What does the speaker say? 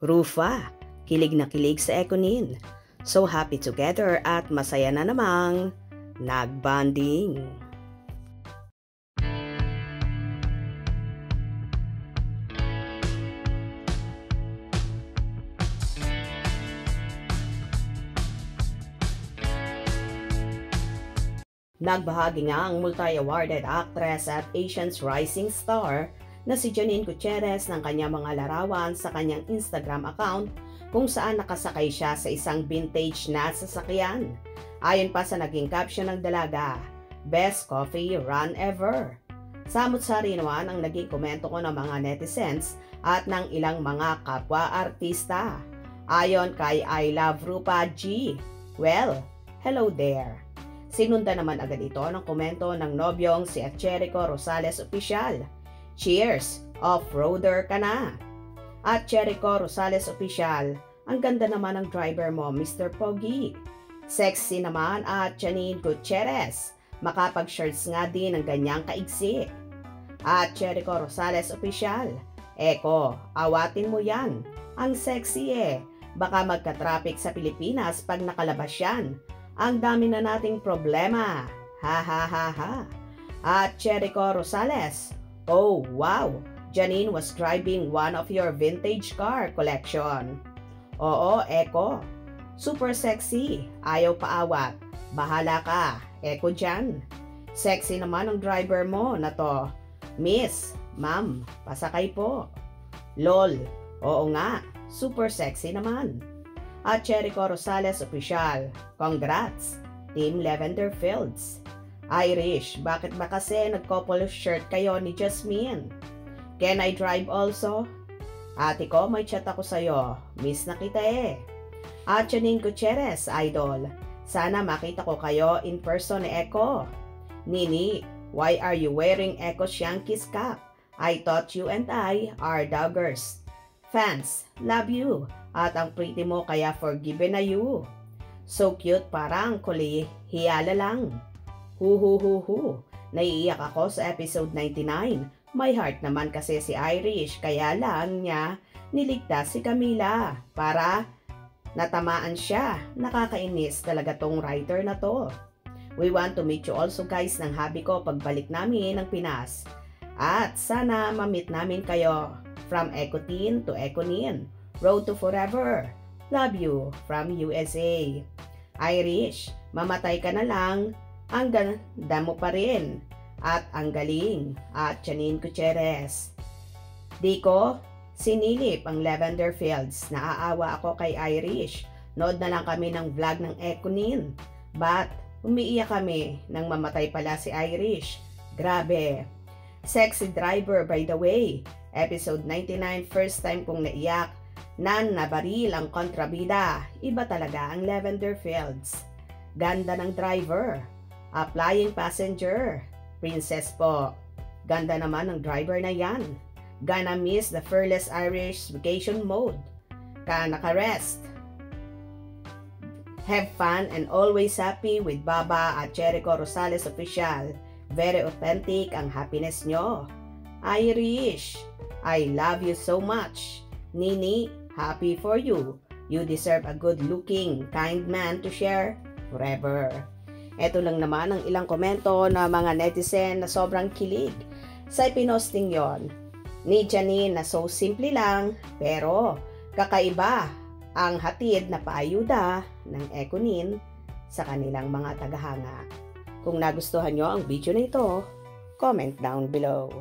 Rufa, kilig na kilig sa Econin. So happy together at masaya na namang nagbanding. Nagbahagi nga ang multi-awarded actress at Asian's rising star na si Janine Gutierrez ng kanyang mga larawan sa kanyang Instagram account kung saan nakasakay siya sa isang vintage na sasakyan. Ayon pa sa naging caption ng dalaga, "Best coffee run ever." Samot-sari naman ang naging komento ko ng mga netizens at ng ilang mga kapwa-artista. Ayon kay I Love Rupa G, "Well, hello there." Sinunda naman agad ito ng komento ng nobyong si Jericho Rosales Official. "Cheers! Off-roader ka na!" At Jericho Rosales Official, "Ang ganda naman ng driver mo, Mr. Pogi." Sexy naman at Janine Gutierrez, "Makapag-shirts nga din ng ganyang kaigsi." At Jericho Rosales Official, "Eko, awatin mo yan. Ang sexy eh. Baka magka-traffic sa Pilipinas pag nakalabas yan. Ang dami na nating problema. Ha ha ha ha." At Jericho Rosales, "Oh wow, Janine was driving one of your vintage car collection." "Oo, Eko. Super sexy. Ayaw paawat. Bahala ka. Eko dyan. Sexy naman ang driver mo na to. Miss, ma'am, pasakay po." "Lol. Oo nga. Super sexy naman." At Jericho Rosales Official, "Congrats, Team Lavender Fields." "Irish, bakit ba kasi nag-couple shirt kayo ni Jasmine? Can I drive also?" "Ate ko, may chat ako sa'yo. Miss na kita eh." At Janine Gutierrez, Idol, "Sana makita ko kayo in person ni Eko." "Nini, why are you wearing Eko's Yankees cap? I thought you and I are Doggers. Fans, love you. At ang pretty mo kaya forgiven na you. So cute, parang hiyala lang. Hu hu hu hu. Naiiyak ako sa episode 99. My heart naman kasi si Irish kaya lang niya niligtas si Camila para natamaan siya. Nakakainis talaga tong writer na to. We want to meet you also guys ng hubby ko pagbalik namin ng Pinas. At sana ma-meet namin kayo from Ecotin to Econin. Road to forever. Love you from USA. Irish, mamatay ka na lang. Ang ganda mo pa rin. At ang galing." At Janine Gutierrez, "Di ko sinilip ang Lavender Fields. Naaawa ako kay Irish. Nood na lang kami ng vlog ng Econin. But umiiyak kami nang mamatay pala si Irish. Grabe. Sexy driver by the way. Episode 99, first time kong naiyak. Nan nabaril ang kontrabida. Iba talaga ang Lavender Fields. Ganda ng driver. Flying passenger. Princess po. Ganda naman ng driver na yan. Gonna miss the fearless Irish vacation mode. Naka-rest. Have fun and always happy with Baba at Jericho Rosales Official. Very authentic ang happiness nyo. Irish, I love you so much. Nini, happy for you. You deserve a good-looking, kind man to share forever." Ito lang naman ang ilang komento na mga netizen na sobrang kilig sa pinosting yon ni Janine na so simple lang pero kakaiba ang hatid na paayuda ng Econin sa kanilang mga tagahanga. Kung nagustuhan nyo ang video na ito, comment down below.